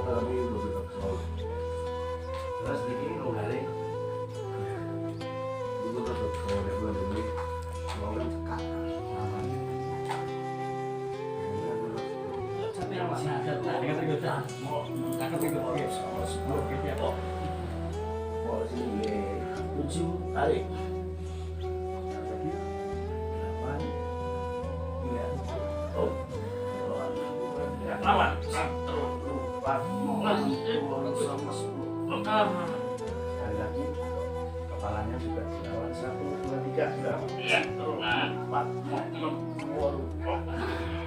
tapi betul betul. Terus ini longgarnya, itu betul betul ini longgar cekak. Tapi yang masih ada, dengan tergoda, mau kakak itu oke, sebelum kita kok. Oh sini, ujung tarik. Lawan, terus lupa, sekali lagi kepalanya juga dilawan 1, 2, 3 sudah. iya, terus 4, 5, 6, 7.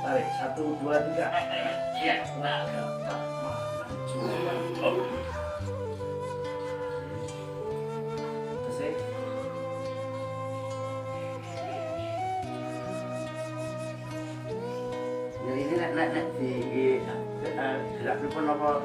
Tarik 1, 2, 3. Iya, nah, Selesai. Yang ini nak di gerak pripun apa